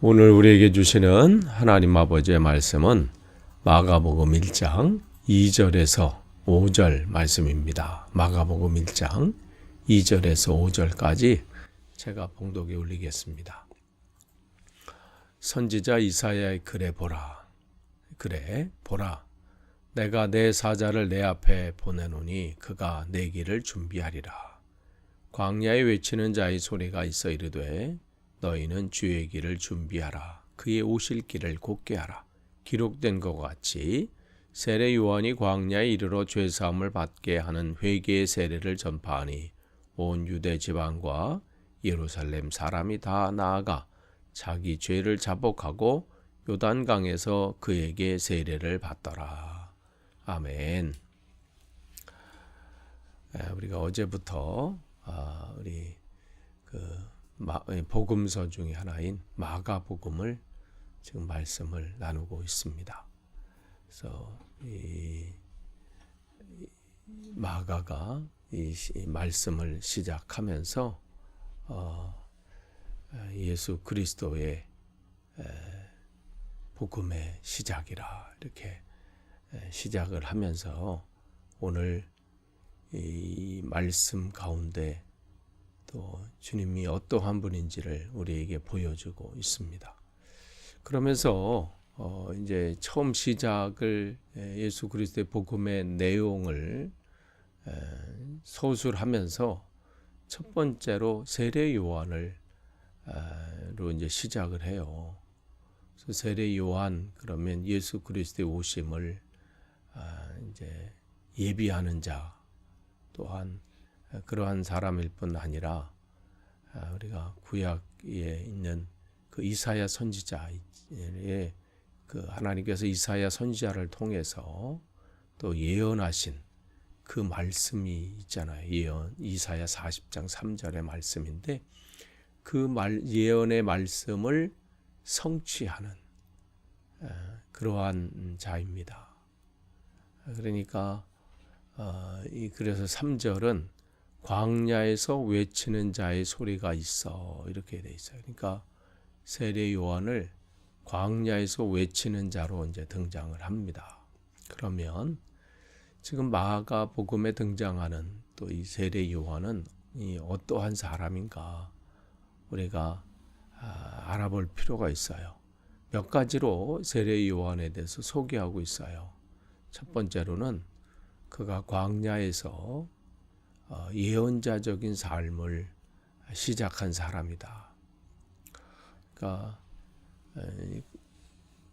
오늘 우리에게 주시는 하나님 아버지의 말씀은 마가복음 1장 2절에서 5절 말씀입니다. 마가복음 1장 2절에서 5절까지 제가 봉독에 올리겠습니다. 선지자 이사야의 글에 보라. 그래 보라. 내가 내 사자를 내 앞에 보내노니 그가 내 길을 준비하리라. 광야에 외치는 자의 소리가 있어 이르되 너희는 주의 길을 준비하라. 그의 오실 길을 곧게 하라. 기록된 것 같이 세례 요한이 광야에 이르러 죄사함을 받게 하는 회개의 세례를 전파하니 온 유대 지방과 예루살렘 사람이 다 나아가 자기 죄를 자복하고 요단강에서 그에게 세례를 받더라. 아멘. 우리가 어제부터 우리 복음서 중에 하나인 마가복음을 지금 말씀을 나누고 있습니다. 그래서 이 마가가 이 말씀을 시작하면서 예수 그리스도의 복음의 시작이라 이렇게 시작을 하면서 오늘 이 말씀 가운데 또 주님이 어떠한 분인지를 우리에게 보여주고 있습니다. 그러면서 이제 처음 시작을 예수 그리스도의 복음의 내용을 서술하면서 첫 번째로 세례 요한을 로 이제 시작을 해요. 그래서 세례 요한 그러면 예수 그리스도의 오심을 이제 예비하는 자 또한 그러한 사람일 뿐 아니라 우리가 구약에 있는 그 이사야 선지자의 그 하나님께서 이사야 선지자를 통해서 또 예언하신 그 말씀이 있잖아요. 예언 이사야 40장 3절의 말씀인데 그 예언의 말씀을 성취하는 그러한 자입니다. 그러니까 그래서 3절은 광야에서 외치는 자의 소리가 있어 이렇게 돼 있어요. 그러니까 세례 요한을 광야에서 외치는 자로 이제 등장을 합니다. 그러면 지금 마가복음에 등장하는 또 이 세례 요한은 이 어떠한 사람인가 우리가 알아볼 필요가 있어요. 몇 가지로 세례 요한에 대해서 소개하고 있어요. 첫 번째로는 그가 광야에서 예언자적인 삶을 시작한 사람이다. 그러니까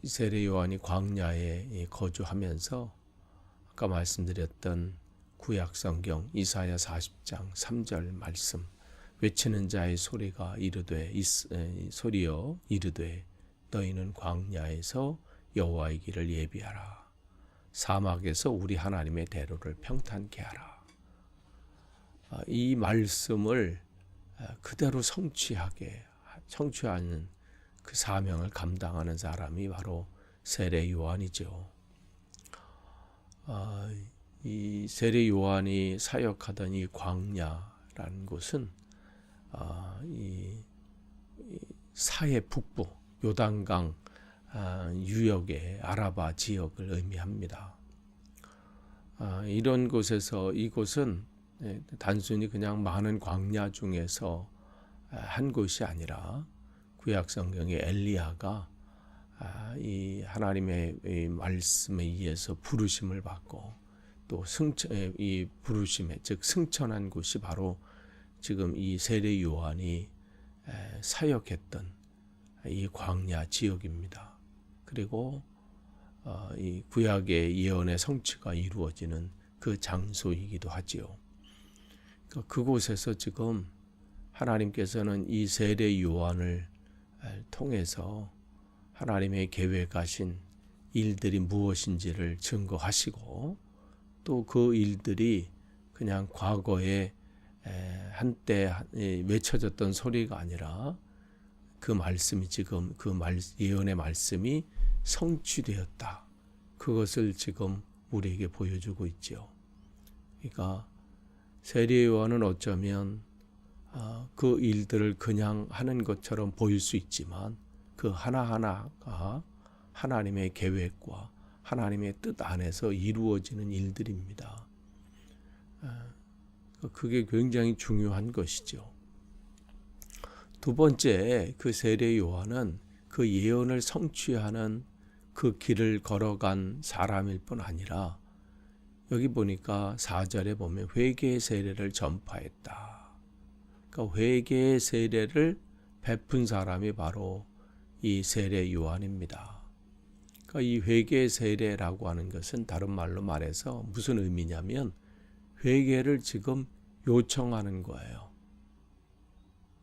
세례 요한이 광야에 거주하면서 아까 말씀드렸던 구약 성경 이사야 40장 3절 말씀 외치는 자의 소리가 이르되 소리여 이르되 너희는 광야에서 여호와의 길을 예비하라. 사막에서 우리 하나님의 대로를 평탄케 하라. 이 말씀을 그대로 성취하는 그 사명을 감당하는 사람이 바로 세례 요한이죠. 이 세례 요한이 사역하던 이 광야라는 곳은 이 사해 북부 요단강 유역의 아라바 지역을 의미합니다. 이런 곳에서 이곳은 단순히 그냥 많은 광야 중에서 한 곳이 아니라 구약 성경의 엘리야가 이 하나님의 말씀에 의해서 부르심을 받고 또 이 부르심에 즉 승천한 곳이 바로 지금 이 세례 요한이 사역했던 이 광야 지역입니다. 그리고 이 구약의 예언의 성취가 이루어지는 그 장소이기도 하지요. 그곳에서 지금 하나님께서는 이 세례 요한을 통해서 하나님의 계획하신 일들이 무엇인지를 증거하시고 또 그 일들이 그냥 과거에 한때 외쳐졌던 소리가 아니라 그 말씀이 지금 예언의 말씀이 성취되었다. 그것을 지금 우리에게 보여주고 있죠. 그러니까 세례 요한은 어쩌면 그 일들을 그냥 하는 것처럼 보일 수 있지만 그 하나하나가 하나님의 계획과 하나님의 뜻 안에서 이루어지는 일들입니다. 그게 굉장히 중요한 것이죠. 두 번째, 그 세례 요한은 그 예언을 성취하는 그 길을 걸어간 사람일 뿐 아니라 여기 보니까 4절에 보면 회개의 세례를 전파했다. 그러니까 회개의 세례를 베푼 사람이 바로 이 세례 요한입니다. 그러니까 이 회개의 세례라고 하는 것은 다른 말로 말해서 무슨 의미냐면 회개를 지금 요청하는 거예요.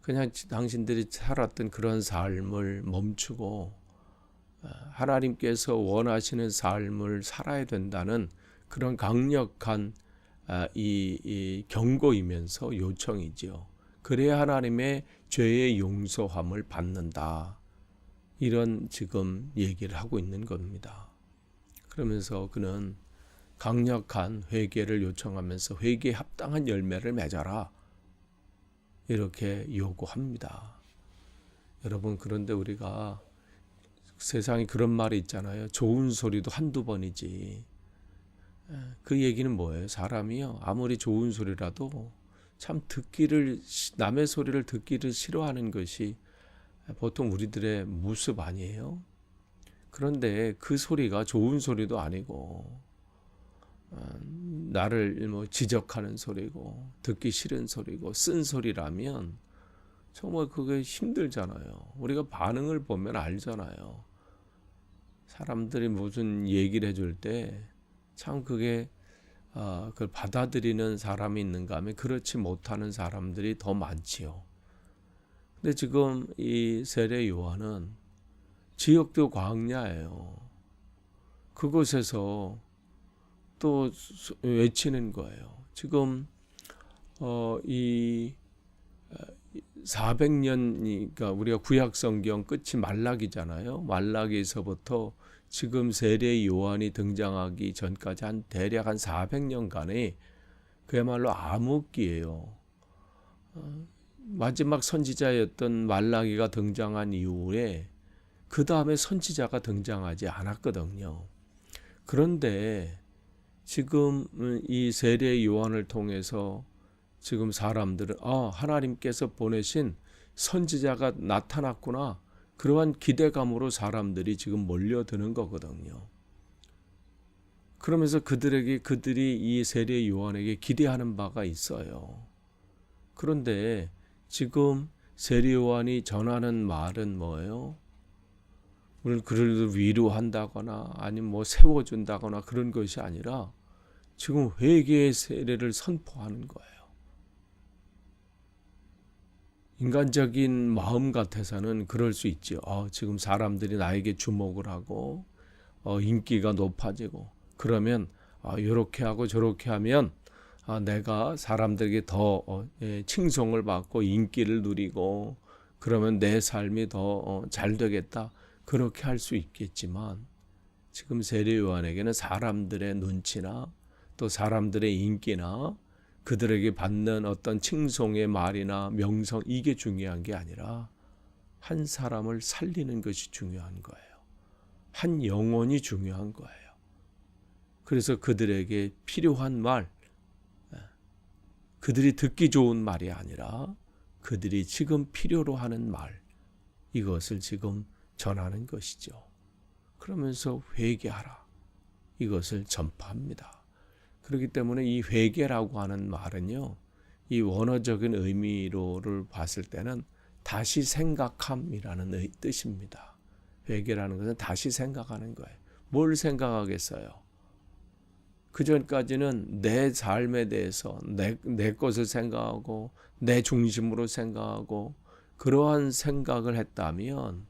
그냥 당신들이 살았던 그런 삶을 멈추고 하나님께서 원하시는 삶을 살아야 된다는 그런 강력한 이 경고이면서 요청이지요. 그래야 하나님의 죄의 용서함을 받는다. 이런 지금 얘기를 하고 있는 겁니다. 그러면서 그는 강력한 회개를 요청하면서 회개에 합당한 열매를 맺어라. 이렇게 요구합니다. 여러분, 그런데 우리가 세상에 그런 말이 있잖아요. 좋은 소리도 한두 번이지. 그 얘기는 뭐예요? 사람이요, 아무리 좋은 소리라도 참 남의 소리를 듣기를 싫어하는 것이 보통 우리들의 모습 아니에요? 그런데 그 소리가 좋은 소리도 아니고 나를 지적하는 소리고 듣기 싫은 소리고 쓴 소리라면 정말 그게 힘들잖아요. 우리가 반응을 보면 알잖아요. 사람들이 무슨 얘기를 해줄 때 참 그게 그걸 받아들이는 사람이 있는가 하면 그렇지 못하는 사람들이 더 많지요. 근데 지금 이 세례 요한은 지역도 광야예요. 그곳에서 또 외치는 거예요. 지금 이 400년이니까 우리가 구약 성경 끝이 말라기잖아요. 말라기에서부터 지금 세례 요한이 등장하기 전까지 대략 한 400년간의 그야말로 암흑기예요. 마지막 선지자였던 말라기가 등장한 이후에 그 다음에 선지자가 등장하지 않았거든요. 그런데 지금 이 세례 요한을 통해서 지금 사람들은 하나님께서 보내신 선지자가 나타났구나. 그러한 기대감으로 사람들이 지금 몰려드는 거거든요. 그러면서 그들이 이 세례 요한에게 기대하는 바가 있어요. 그런데 지금 세례 요한이 전하는 말은 뭐예요? 우리를 그를 위로한다거나 아니면 세워준다거나 그런 것이 아니라 지금 회개의 세례를 선포하는 거예요. 인간적인 마음 같아서는 그럴 수 있죠. 지금 사람들이 나에게 주목을 하고 인기가 높아지고 그러면 이렇게 하고 저렇게 하면 내가 사람들에게 더 칭송을 받고 인기를 누리고 그러면 내 삶이 더 잘 되겠다. 그렇게 할 수 있겠지만 지금 세례 요한에게는 사람들의 눈치나 또 사람들의 인기나 그들에게 받는 어떤 칭송의 말이나 명성 이게 중요한 게 아니라 한 사람을 살리는 것이 중요한 거예요. 한 영혼이 중요한 거예요. 그래서 그들에게 필요한 말, 그들이 듣기 좋은 말이 아니라 그들이 지금 필요로 하는 말, 이것을 지금 전하는 것이죠. 그러면서 회개하라. 이것을 전파합니다. 그렇기 때문에 이 회개라고 하는 말은요, 이 원어적인 의미로를 봤을 때는 다시 생각함이라는 뜻입니다. 회개라는 것은 다시 생각하는 거예요. 뭘 생각하겠어요? 그전까지는 내 삶에 대해서 내 것을 생각하고 내 중심으로 생각하고 그러한 생각을 했다면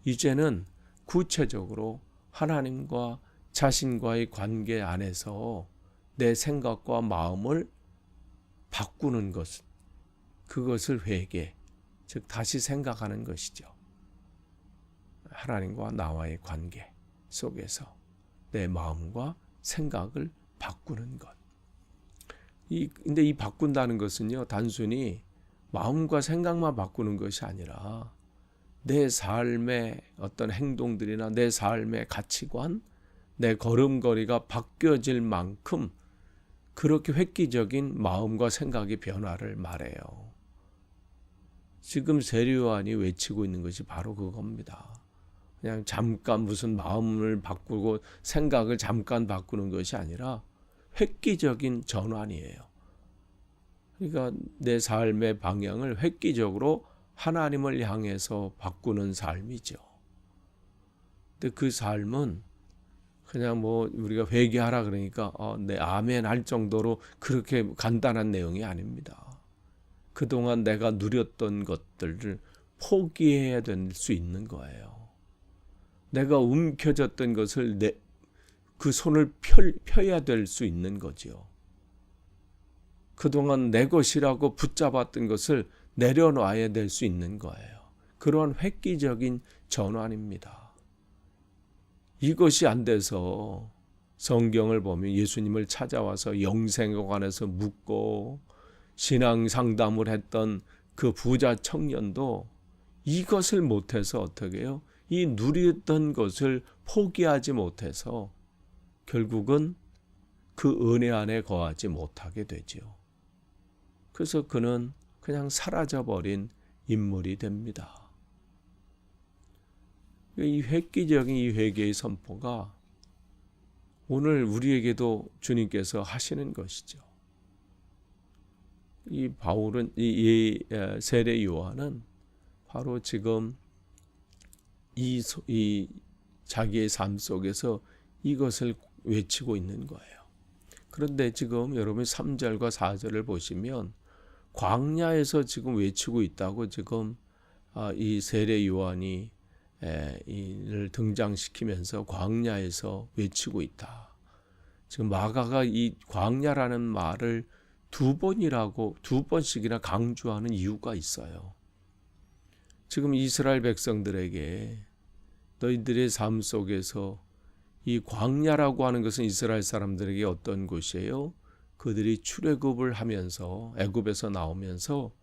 이제는 구체적으로 하나님과 자신과의 관계 안에서 내 생각과 마음을 바꾸는 것, 그것을 회개, 즉 다시 생각하는 것이죠. 하나님과 나와의 관계 속에서 내 마음과 생각을 바꾸는 것. 근데 이 바꾼다는 것은요, 단순히 마음과 생각만 바꾸는 것이 아니라 내 삶의 어떤 행동들이나 내 삶의 가치관, 내 걸음걸이가 바뀌어질 만큼 그렇게 획기적인 마음과 생각의 변화를 말해요. 지금 세례요한이 외치고 있는 것이 바로 그겁니다. 그냥 잠깐 무슨 마음을 바꾸고 생각을 잠깐 바꾸는 것이 아니라 획기적인 전환이에요. 그러니까 내 삶의 방향을 획기적으로 하나님을 향해서 바꾸는 삶이죠. 근데 그 삶은 그냥 뭐 우리가 회개하라 그러니까 네 아멘 할 정도로 그렇게 간단한 내용이 아닙니다. 그동안 내가 누렸던 것들을 포기해야 될 수 있는 거예요. 내가 움켜졌던 것을 그 손을 펴야 될 수 있는 거죠. 그동안 내 것이라고 붙잡았던 것을 내려놔야 될 수 있는 거예요. 그러한 획기적인 전환입니다. 이것이 안 돼서 성경을 보면 예수님을 찾아와서 영생에 관해서 묻고 신앙 상담을 했던 그 부자 청년도 이것을 못해서 어떻게 해요? 이 누렸던 것을 포기하지 못해서 결국은 그 은혜 안에 거하지 못하게 되죠. 그래서 그는 그냥 사라져버린 인물이 됩니다. 이 획기적인 이 회개의 선포가 오늘 우리에게도 주님께서 하시는 것이죠. 이 바울은 이 세례 요한은 바로 지금 이 자기의 삶 속에서 이것을 외치고 있는 거예요. 그런데 지금 여러분 3절과 4절을 보시면 광야에서 지금 외치고 있다고 지금 이 세례 요한이 이를 등장시키면서 광야에서 외치고 있다. 지금 마가가 이 광야라는 말을 두 번씩이나 강조하는 이유가 있어요. 지금 이스라엘 백성들에게 너희들의 삶 속에서 이 광야라고 하는 것은 이스라엘 사람들에게 어떤 곳이에요? 그들이 출애굽을 하면서 애굽에서 나오면서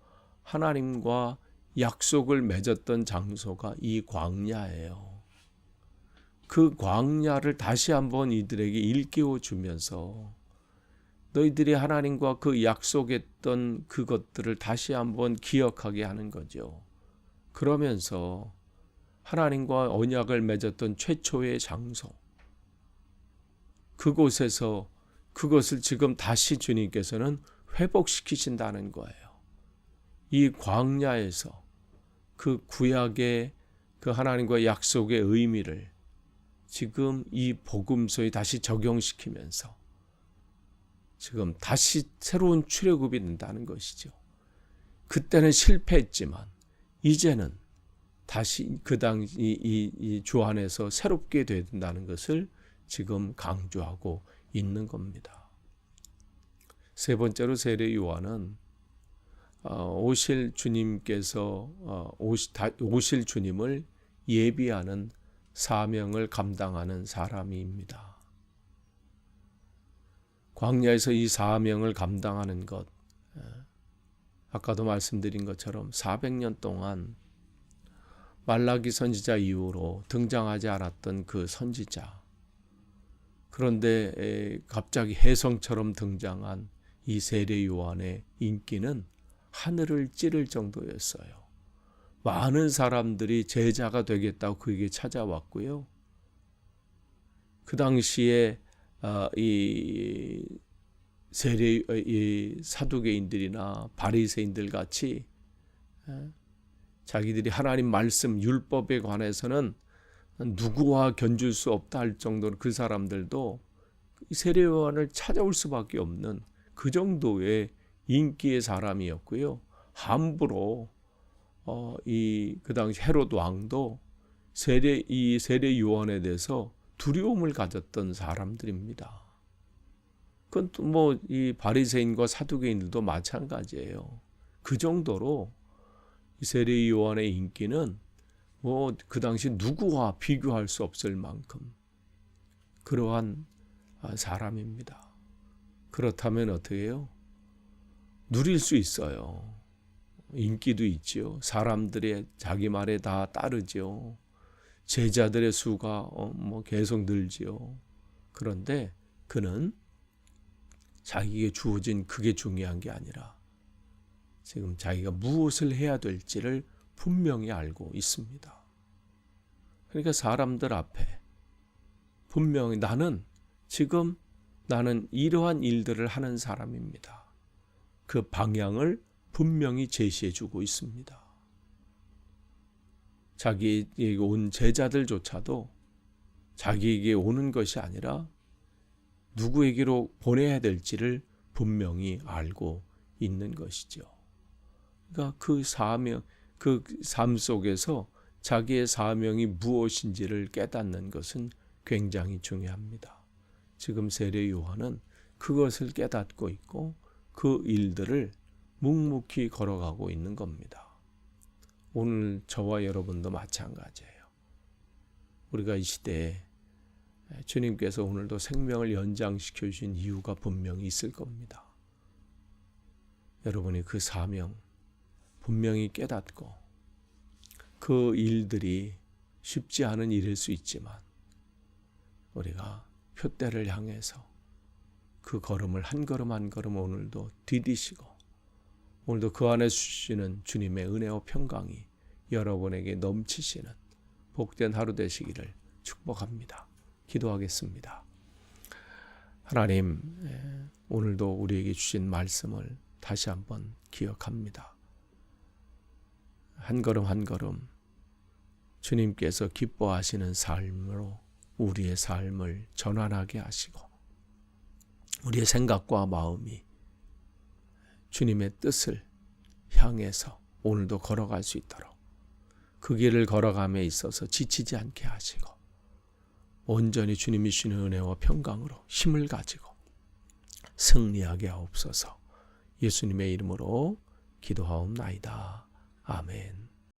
하나님과 약속을 맺었던 장소가 이 광야예요. 그 광야를 다시 한번 이들에게 일깨워 주면서 너희들이 하나님과 그 약속했던 그것들을 다시 한번 기억하게 하는 거죠. 그러면서 하나님과 언약을 맺었던 최초의 장소, 그곳에서 그것을 지금 다시 주님께서는 회복시키신다는 거예요. 이 광야에서 그 구약의 그 하나님과 약속의 의미를 지금 이 복음서에 다시 적용시키면서 지금 다시 새로운 출애굽이 된다는 것이죠. 그때는 실패했지만 이제는 다시 그 당시 이 주 안에서 새롭게 된다는 것을 지금 강조하고 있는 겁니다. 세 번째로 세례 요한은 오실 주님께서 오실 주님을 예비하는 사명을 감당하는 사람입니다. 광야에서 이 사명을 감당하는 것, 아까도 말씀드린 것처럼 400년 동안 말라기 선지자 이후로 등장하지 않았던 그 선지자, 그런데 갑자기 혜성처럼 등장한 이 세례 요한의 인기는 하늘을 찌를 정도였어요. 많은 사람들이 제자가 되겠다고 그에게 찾아왔고요. 그 당시에 이 사두개인들이나 바리새인들 같이 자기들이 하나님 말씀 율법에 관해서는 누구와 견줄 수 없다 할 정도로 그 사람들도 세례 요한을 찾아올 수밖에 없는 그 정도의 인기의 사람이었고요. 함부로 그 당시 헤롯 왕도 이 세례 요한에 대해서 두려움을 가졌던 사람들입니다. 그건 또 뭐 이 바리새인과 사두개인들도 마찬가지예요. 그 정도로 이 세례 요한의 인기는 뭐 그 당시 누구와 비교할 수 없을 만큼 그러한 사람입니다. 그렇다면 어떻게 해요? 누릴 수 있어요. 인기도 있지요. 사람들의 자기 말에 다 따르지요. 제자들의 수가 계속 늘지요. 그런데 그는 자기에게 주어진 그게 중요한 게 아니라 지금 자기가 무엇을 해야 될지를 분명히 알고 있습니다. 그러니까 사람들 앞에 분명히 나는 이러한 일들을 하는 사람입니다. 그 방향을 분명히 제시해 주고 있습니다. 자기에게 온 제자들조차도 자기에게 오는 것이 아니라 누구에게로 보내야 될지를 분명히 알고 있는 것이죠. 그러니까 그 사명, 그 삶 속에서 자기의 사명이 무엇인지를 깨닫는 것은 굉장히 중요합니다. 지금 세례 요한은 그것을 깨닫고 있고 그 일들을 묵묵히 걸어가고 있는 겁니다. 오늘 저와 여러분도 마찬가지예요. 우리가 이 시대에 주님께서 오늘도 생명을 연장시켜 주신 이유가 분명히 있을 겁니다. 여러분이 그 사명 분명히 깨닫고 그 일들이 쉽지 않은 일일 수 있지만 우리가 표대를 향해서 그 걸음을 한 걸음 한 걸음 오늘도 디디시고 오늘도 그 안에 주시는 주님의 은혜와 평강이 여러분에게 넘치시는 복된 하루 되시기를 축복합니다. 기도하겠습니다. 하나님, 오늘도 우리에게 주신 말씀을 다시 한번 기억합니다. 한 걸음 한 걸음 주님께서 기뻐하시는 삶으로 우리의 삶을 전환하게 하시고 우리의 생각과 마음이 주님의 뜻을 향해서 오늘도 걸어갈 수 있도록 그 길을 걸어감에 있어서 지치지 않게 하시고 온전히 주님이 주시는 은혜와 평강으로 힘을 가지고 승리하게 하옵소서. 예수님의 이름으로 기도하옵나이다. 아멘.